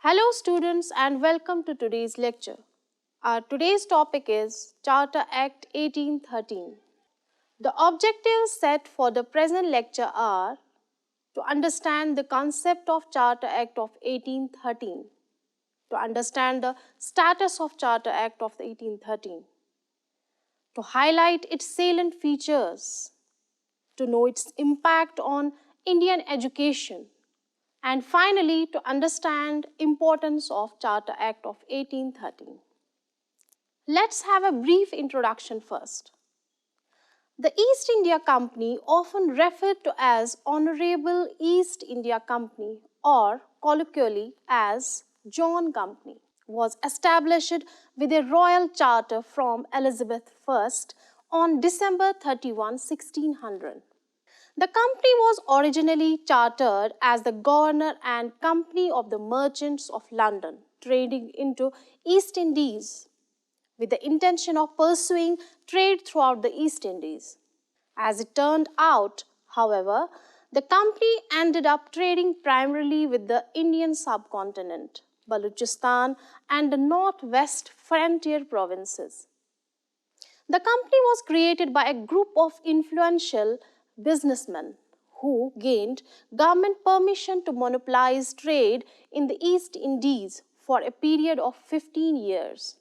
Hello students and welcome to today's lecture. Our today's topic is Charter Act 1813. The objectives set for the present lecture are to understand the concept of Charter Act of 1813, to understand the status of Charter Act of 1813, to highlight its salient features, to know its impact on Indian education, and finally to understand importance of Charter Act of 1813. Let's have a brief introduction first. The East India Company, often referred to as Honorable East India Company or colloquially as John Company, was established with a royal charter from Elizabeth I on December 31, 1600. The company was originally chartered as the Governor and Company of the Merchants of London, trading into East Indies, with the intention of pursuing trade throughout the East Indies. As it turned out, however, the company ended up trading primarily with the Indian subcontinent, Balochistan, and the northwest frontier provinces. The company was created by a group of influential businessmen who gained government permission to monopolize trade in the East Indies for a period of 15 years.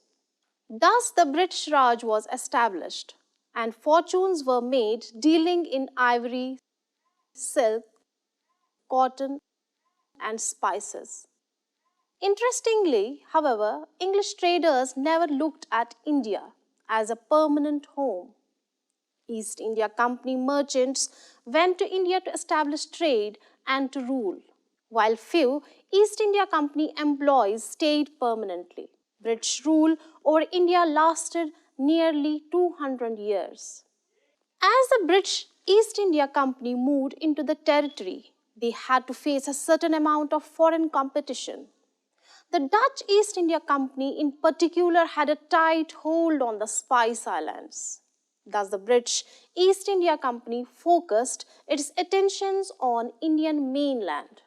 Thus, the British Raj was established and fortunes were made dealing in ivory, silk, cotton, and spices. Interestingly, however, English traders never looked at India as a permanent home. East India Company merchants went to India to establish trade and to rule, while few East India Company employees stayed permanently. British rule over India lasted nearly 200 years. As the British East India Company moved into the territory, they had to face a certain amount of foreign competition. The Dutch East India Company in particular had a tight hold on the Spice Islands. Thus, the British East India Company focused its attentions on Indian mainland.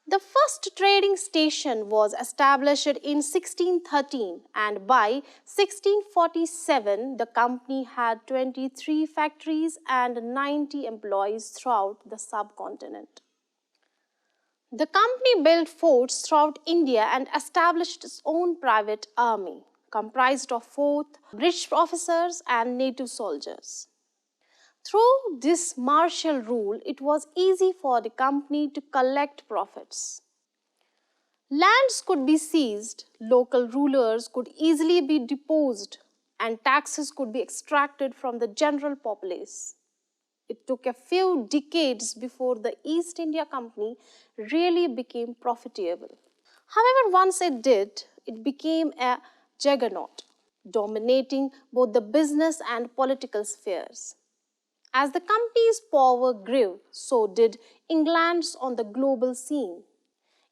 The first trading station was established in 1613 and by 1647 the company had 23 factories and 90 employees throughout the subcontinent. The company built forts throughout India and established its own private army, comprised of both British officers and native soldiers. Through this martial rule, it was easy for the company to collect profits. Lands could be seized, local rulers could easily be deposed, and taxes could be extracted from the general populace. It took a few decades before the East India Company really became profitable. However, once it did, it became a juggernaut, dominating both the business and political spheres. As the company's power grew, so did England's on the global scene.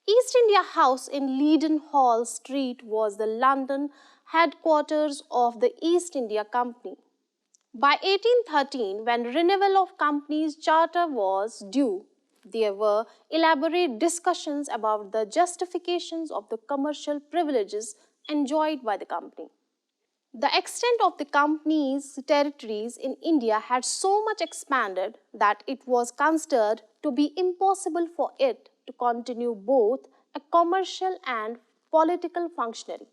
East India House in Leadenhall Street was the London headquarters of the East India Company. By 1813, when renewal of company's charter was due, there were elaborate discussions about the justifications of the commercial privileges enjoyed by the company. The extent of the company's territories in India had so much expanded that it was considered to be impossible for it to continue both a commercial and political functionary.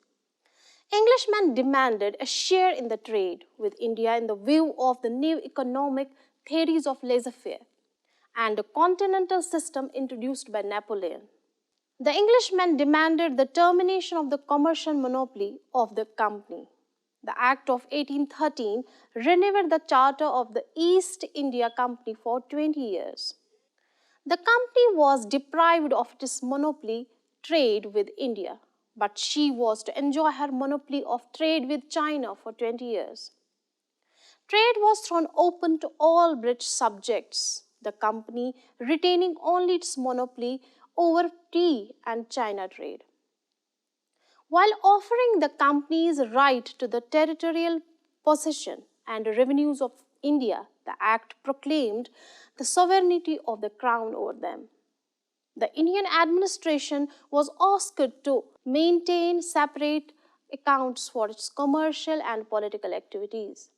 Englishmen demanded a share in the trade with India in the view of the new economic theories of laissez-faire and the continental system introduced by Napoleon. The Englishmen demanded the termination of the commercial monopoly of the company. The Act of 1813 renewed the charter of the East India Company for 20 years. The company was deprived of its monopoly trade with India, but she was to enjoy her monopoly of trade with China for 20 years. Trade was thrown open to all British subjects, the company retaining only its monopoly over tea and China trade. While offering the company's right to the territorial possession and revenues of India, the Act proclaimed the sovereignty of the Crown over them. The Indian administration was asked to maintain separate accounts for its commercial and political activities.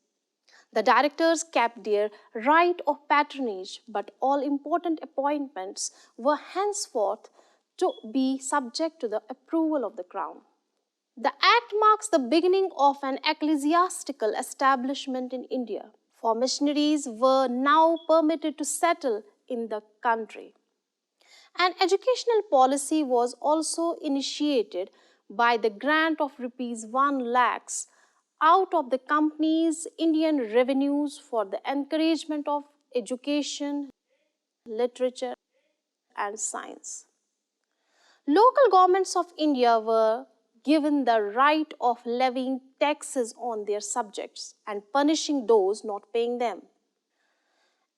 The directors kept their right of patronage, but all important appointments were henceforth to be subject to the approval of the crown. The act marks the beginning of an ecclesiastical establishment in India, for missionaries were now permitted to settle in the country. An educational policy was also initiated by the grant of rupees 1 lakhs out of the company's Indian revenues for the encouragement of education, literature, and science. Local governments of India were given the right of levying taxes on their subjects and punishing those not paying them.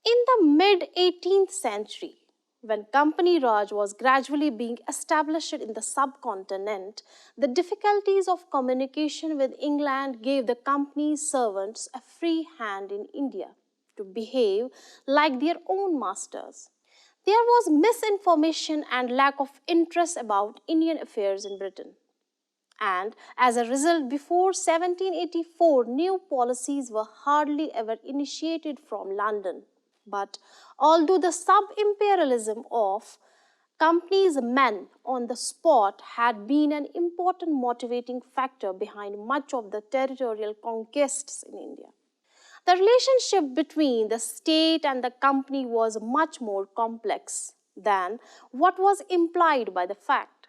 In the mid 18th century, when Company Raj was gradually being established in the subcontinent, the difficulties of communication with England gave the company's servants a free hand in India to behave like their own masters. There was misinformation and lack of interest about Indian affairs in Britain. And as a result, before 1784, new policies were hardly ever initiated from London. But although the sub-imperialism of company's men on the spot had been an important motivating factor behind much of the territorial conquests in India, the relationship between the state and the company was much more complex than what was implied by the fact.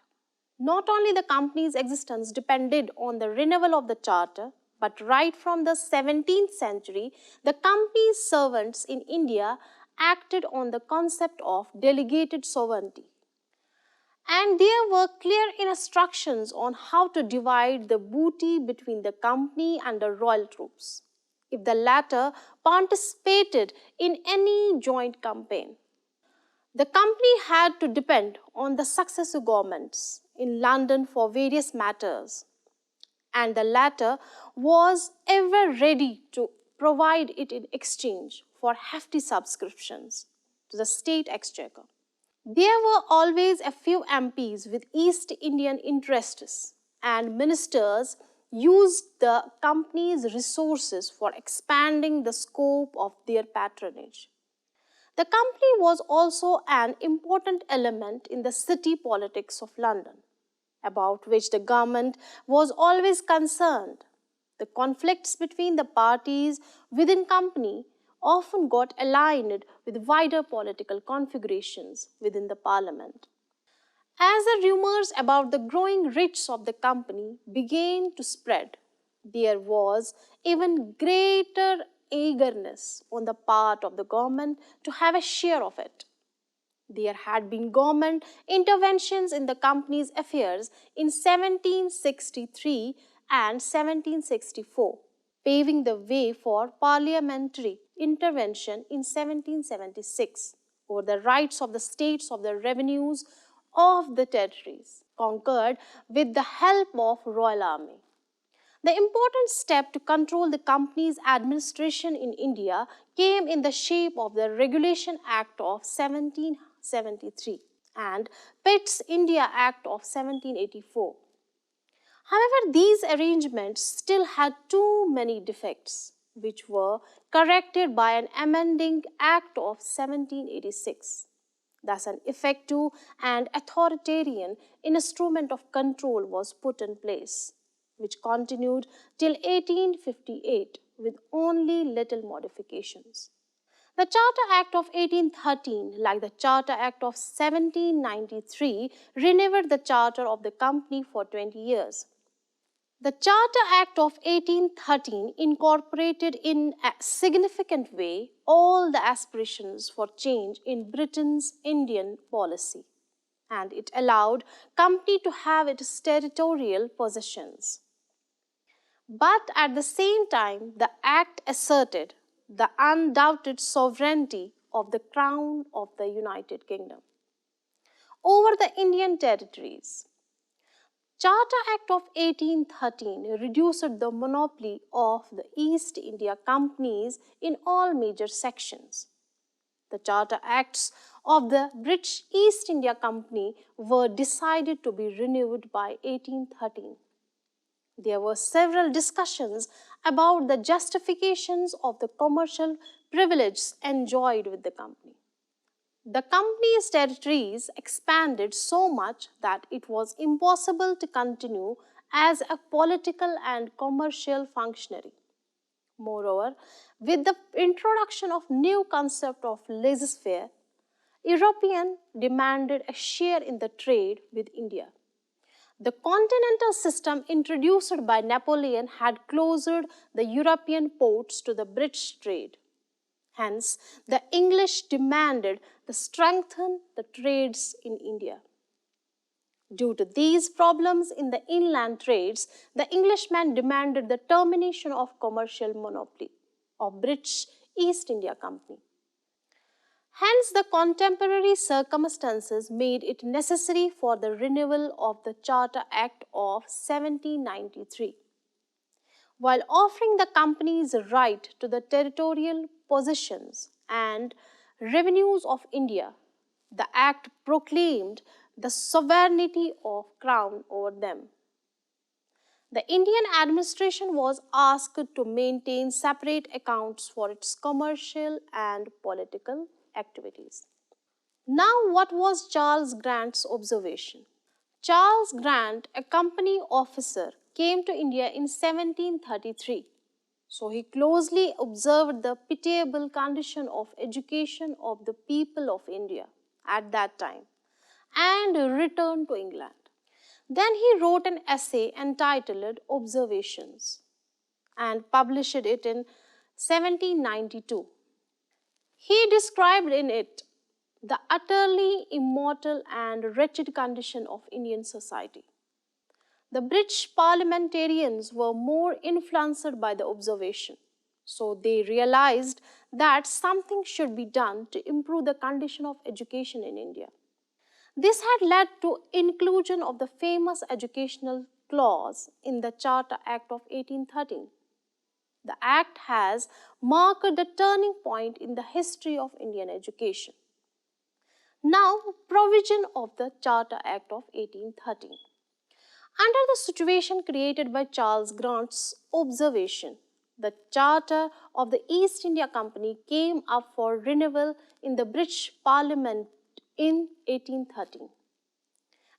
Not only the company's existence depended on the renewal of the charter, but right from the 17th century, the company's servants in India acted on the concept of delegated sovereignty. And there were clear instructions on how to divide the booty between the company and the royal troops, if the latter participated in any joint campaign. The company had to depend on the successive governments in London for various matters, and the latter was ever ready to provide it in exchange for hefty subscriptions to the state exchequer. There were always a few MPs with East Indian interests, and ministers used the company's resources for expanding the scope of their patronage. The company was also an important element in the city politics of London, about which the government was always concerned. The conflicts between the parties within company often got aligned with wider political configurations within the parliament. As the rumors about the growing riches of the company began to spread, there was even greater eagerness on the part of the government to have a share of it. There had been government interventions in the company's affairs in 1763 and 1764, paving the way for parliamentary intervention in 1776 over the rights of the states of the revenues of the territories conquered with the help of royal army. The important step to control the company's administration in India came in the shape of the Regulation Act of 1773 and Pitt's India Act of 1784. However, these arrangements still had too many defects, which were corrected by an amending Act of 1786. Thus, an effective and authoritarian instrument of control was put in place, which continued till 1858 with only little modifications. The Charter Act of 1813, like the Charter Act of 1793, renewed the charter of the company for 20 years. The Charter Act of 1813 incorporated in a significant way all the aspirations for change in Britain's Indian policy, and it allowed company to have its territorial possessions. But at the same time, the Act asserted the undoubted sovereignty of the Crown of the United Kingdom over the Indian territories. Charter Act of 1813 reduced the monopoly of the East India companies in all major sections. The Charter Acts of the British East India Company were decided to be renewed by 1813. There were several discussions about the justifications of the commercial privileges enjoyed with the company. The company's territories expanded so much that it was impossible to continue as a political and commercial functionary. Moreover, with the introduction of new concept of laissez-faire, European demanded a share in the trade with India. The continental system introduced by Napoleon had closed the European ports to the British trade. Hence, the English demanded to strengthen the trades in India. Due to these problems in the inland trades, the Englishmen demanded the termination of commercial monopoly of British East India Company. Hence, the contemporary circumstances made it necessary for the renewal of the Charter Act of 1793. While offering the companies a right to the territorial possessions and revenues of India, the Act proclaimed the sovereignty of Crown over them. The Indian administration was asked to maintain separate accounts for its commercial and political activities. Now, what was Charles Grant's observation? Charles Grant, a company officer, came to India in 1733. So he closely observed the pitiable condition of education of the people of India at that time and returned to England. Then he wrote an essay entitled Observations and published it in 1792. He described in it the utterly immoral and wretched condition of Indian society. The British parliamentarians were more influenced by the observation, so they realized that something should be done to improve the condition of education in India. This had led to inclusion of the famous educational clause in the Charter Act of 1813. The Act has marked the turning point in the history of Indian education. Now, provision of the Charter Act of 1813. Under the situation created by Charles Grant's observation, the Charter of the East India Company came up for renewal in the British Parliament in 1813.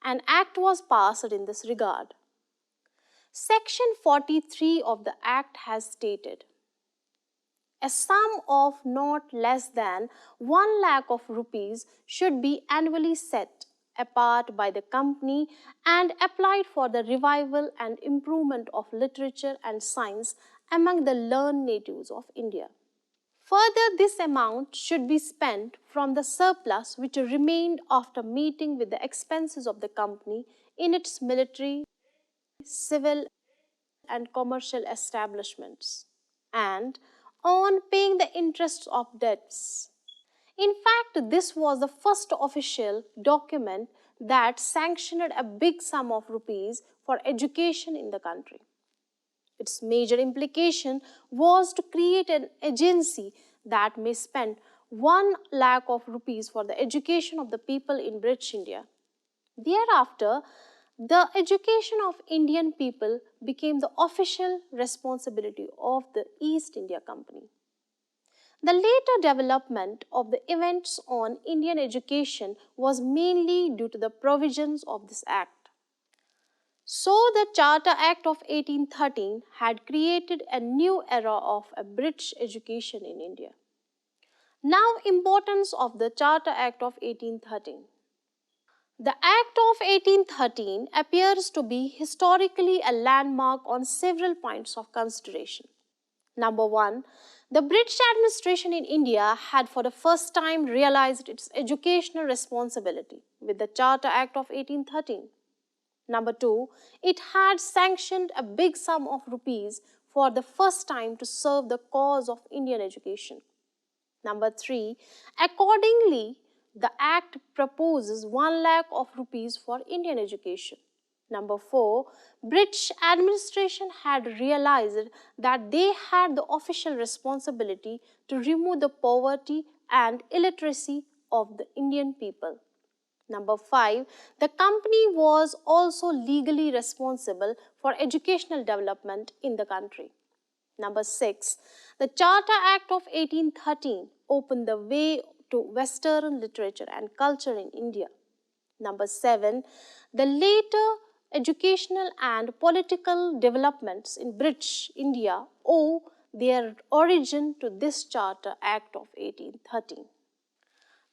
An act was passed in this regard. Section 43 of the Act has stated, a sum of not less than 1 lakh of rupees should be annually set apart by the company and applied for the revival and improvement of literature and science among the learned natives of India. Further, this amount should be spent from the surplus which remained after meeting with the expenses of the company in its military, civil and commercial establishments, and on paying the interest of debts. In fact, this was the first official document that sanctioned a big sum of rupees for education in the country. Its major implication was to create an agency that may spend 1 lakh of rupees for the education of the people in British India. Thereafter, the education of Indian people became the official responsibility of the East India Company. The later development of the events on Indian education was mainly due to the provisions of this Act. So, the Charter Act of 1813 had created a new era of a British education in India. Now, importance of the Charter Act of 1813. The Act of 1813 appears to be historically a landmark on several points of consideration. Number 1, the British administration in India had for the first time realized its educational responsibility with the Charter Act of 1813. Number 2, it had sanctioned a big sum of rupees for the first time to serve the cause of Indian education. Number 3, accordingly, the Act proposes 1 lakh of rupees for Indian education. Number 4, British administration had realized that they had the official responsibility to remove the poverty and illiteracy of the Indian people. Number 5, the company was also legally responsible for educational development in the country. Number 6, the Charter Act of 1813 opened the way to Western literature and culture in India. Number 7, the later educational and political developments in British India owe their origin to this Charter Act of 1813.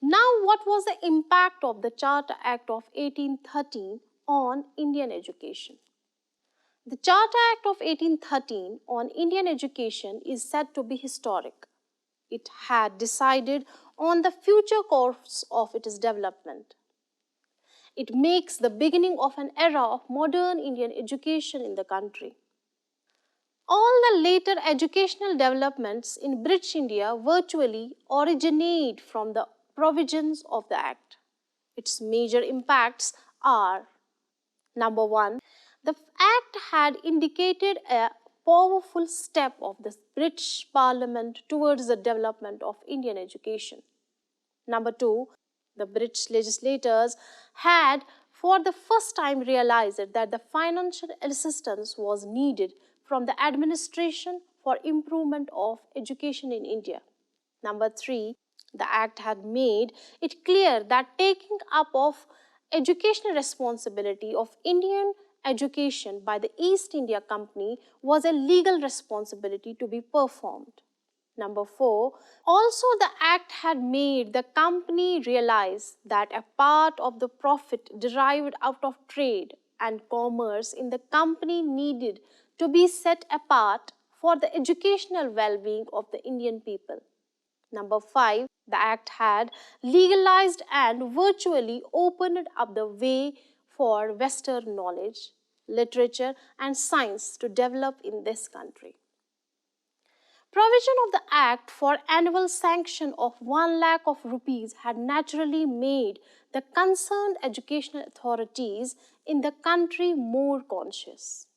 Now, what was the impact of the Charter Act of 1813 on Indian education? The Charter Act of 1813 on Indian education is said to be historic. It had decided on the future course of its development. It makes the beginning of an era of modern Indian education in the country. All the later educational developments in British India virtually originate from the provisions of the Act. Its major impacts are: number 1, the Act had indicated a powerful step of the British Parliament towards the development of Indian education. Number 2, the British legislators had for the first time realized that the financial assistance was needed from the administration for improvement of education in India. Number 3, the Act had made it clear that taking up of educational responsibility of Indian education by the East India Company was a legal responsibility to be performed. Number 4, also the Act had made the company realize that a part of the profit derived out of trade and commerce in the company needed to be set apart for the educational well-being of the Indian people. Number 5, the Act had legalized and virtually opened up the way for Western knowledge, literature and science to develop in this country. Provision of the Act for annual sanction of 1 lakh of rupees had naturally made the concerned educational authorities in the country more conscious.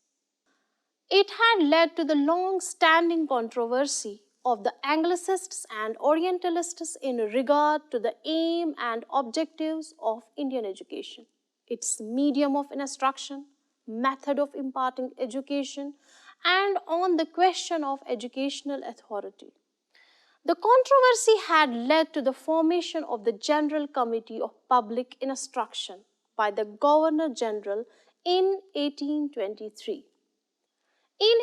It had led to the long-standing controversy of the Anglicists and Orientalists in regard to the aim and objectives of Indian education, its medium of instruction, method of imparting education, and on the question of educational authority. The controversy had led to the formation of the General Committee of Public Instruction by the Governor General in 1823. In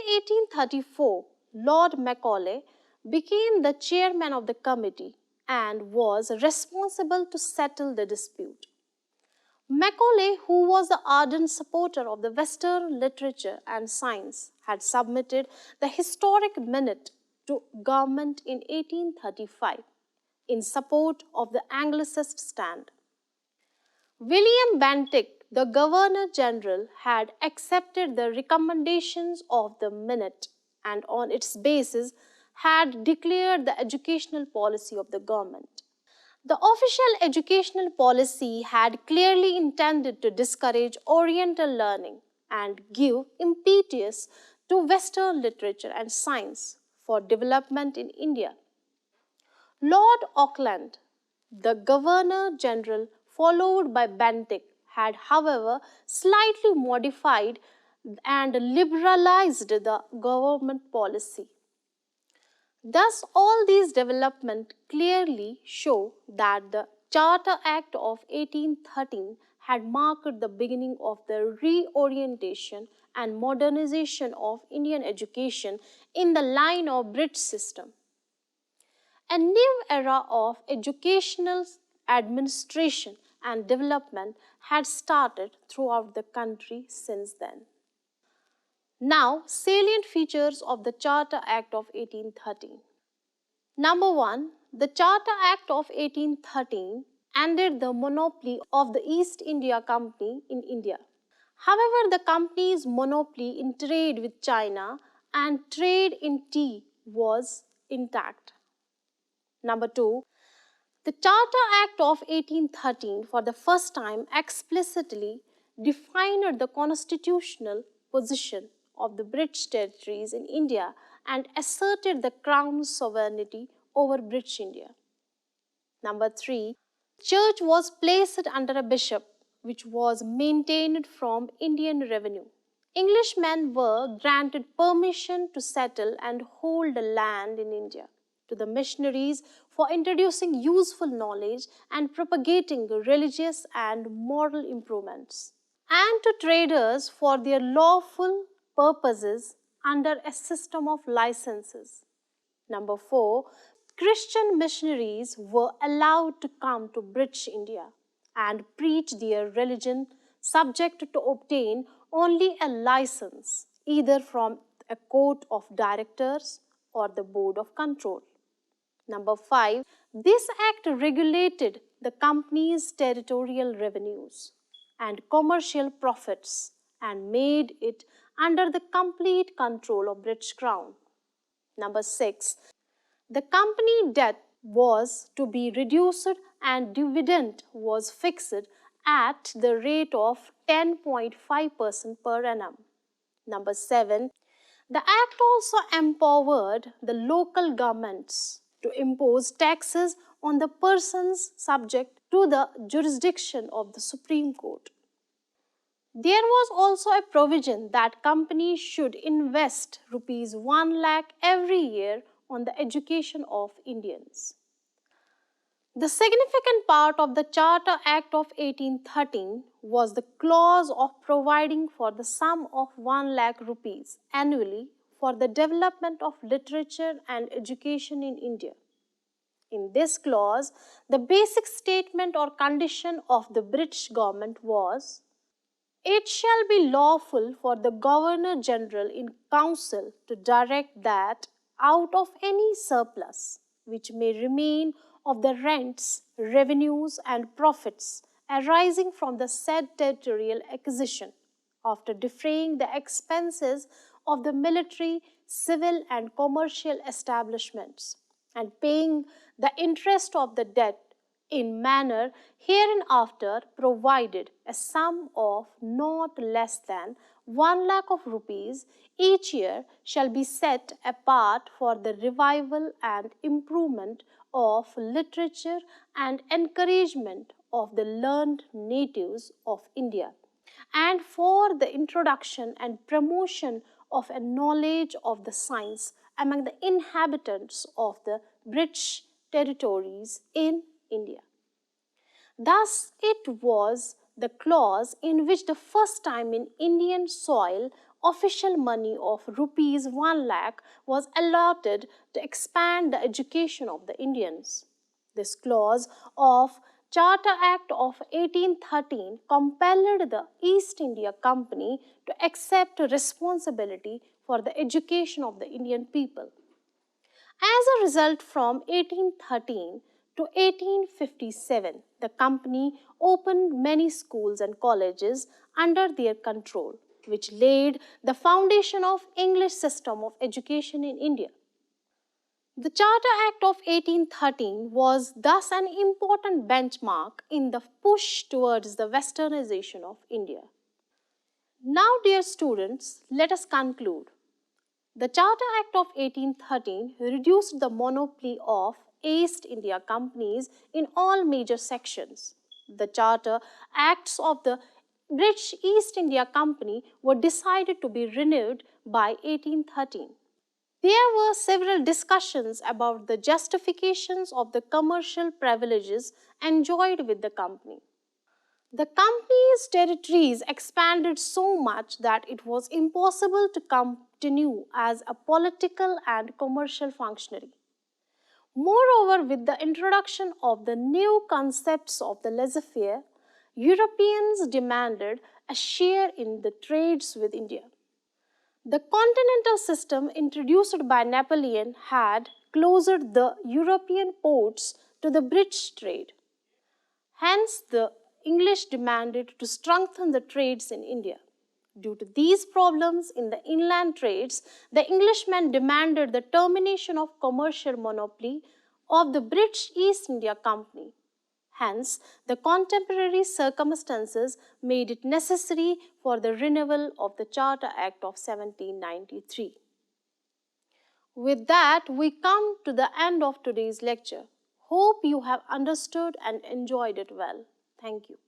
1834, Lord Macaulay became the chairman of the committee and was responsible to settle the dispute. Macaulay, who was the ardent supporter of the Western literature and science, had submitted the historic minute to government in 1835 in support of the Anglicist stand. William Bentinck, the Governor General, had accepted the recommendations of the minute and on its basis had declared the educational policy of the government. The official educational policy had clearly intended to discourage Oriental learning and give impetus to Western literature and science for development in India. Lord Auckland, the Governor General, followed by Bentinck, had, however, slightly modified and liberalized the government policy. Thus, all these developments clearly show that the Charter Act of 1813 had marked the beginning of the reorientation and modernization of Indian education in the line of British system. A new era of educational administration and development had started throughout the country since then. Now, salient features of the Charter Act of 1813. Number 1, the Charter Act of 1813 ended the monopoly of the East India Company in India. However, the company's monopoly in trade with China and trade in tea was intact. Number 2, the Charter Act of 1813 for the first time explicitly defined the constitutional position of the British territories in India and asserted the Crown's sovereignty over British India. Number 3, Church was placed under a bishop, which was maintained from Indian revenue. Englishmen were granted permission to settle and hold land in India, to the missionaries for introducing useful knowledge and propagating religious and moral improvements, and to traders for their lawful purposes under a system of licenses. Number 4, Christian missionaries were allowed to come to British India and preach their religion, subject to obtain only a license either from a court of directors or the board of control. Number 5, this act regulated the company's territorial revenues and commercial profits and made it under the complete control of British Crown. Number 6, the company debt was to be reduced and dividend was fixed at the rate of 10.5% per annum. Number 7, the Act also empowered the local governments to impose taxes on the persons subject to the jurisdiction of the Supreme Court. There was also a provision that companies should invest rupees 1 lakh every year on the education of Indians. The significant part of the Charter Act of 1813 was the clause of providing for the sum of 1 lakh rupees annually for the development of literature and education in India. In this clause, the basic statement or condition of the British government was, it shall be lawful for the Governor General in Council to direct that out of any surplus which may remain of the rents, revenues and profits arising from the said territorial acquisition, after defraying the expenses of the military, civil and commercial establishments, and paying the interest of the debt in manner hereinafter provided, a sum of not less than 1 lakh of rupees each year shall be set apart for the revival and improvement of literature and encouragement of the learned natives of India, and for the introduction and promotion of a knowledge of the science among the inhabitants of the British territories in India. Thus, it was the clause in which the first time in Indian soil official money of rupees 1 lakh was allotted to expand the education of the Indians. This clause of Charter Act of 1813 compelled the East India Company to accept responsibility for the education of the Indian people. As a result, from 1813 to 1857, the company opened many schools and colleges under their control, which laid the foundation of English system of education in India. The Charter Act of 1813 was thus an important benchmark in the push towards the westernization of India. Now, dear students, let us conclude. The Charter Act of 1813 reduced the monopoly of East India companies in all major sections. The Charter Acts of the British East India Company were decided to be renewed by 1813. There were several discussions about the justifications of the commercial privileges enjoyed with the company. The company's territories expanded so much that it was impossible to continue as a political and commercial functionary. Moreover, with the introduction of the new concepts of the laissez-faire, Europeans demanded a share in the trades with India. The continental system introduced by Napoleon had closed the European ports to the British trade. Hence, the English demanded to strengthen the trades in India. Due to these problems in the inland trades, the Englishmen demanded the termination of commercial monopoly of the British East India Company. Hence, the contemporary circumstances made it necessary for the renewal of the Charter Act of 1793. With that, we come to the end of today's lecture. Hope you have understood and enjoyed it well. Thank you.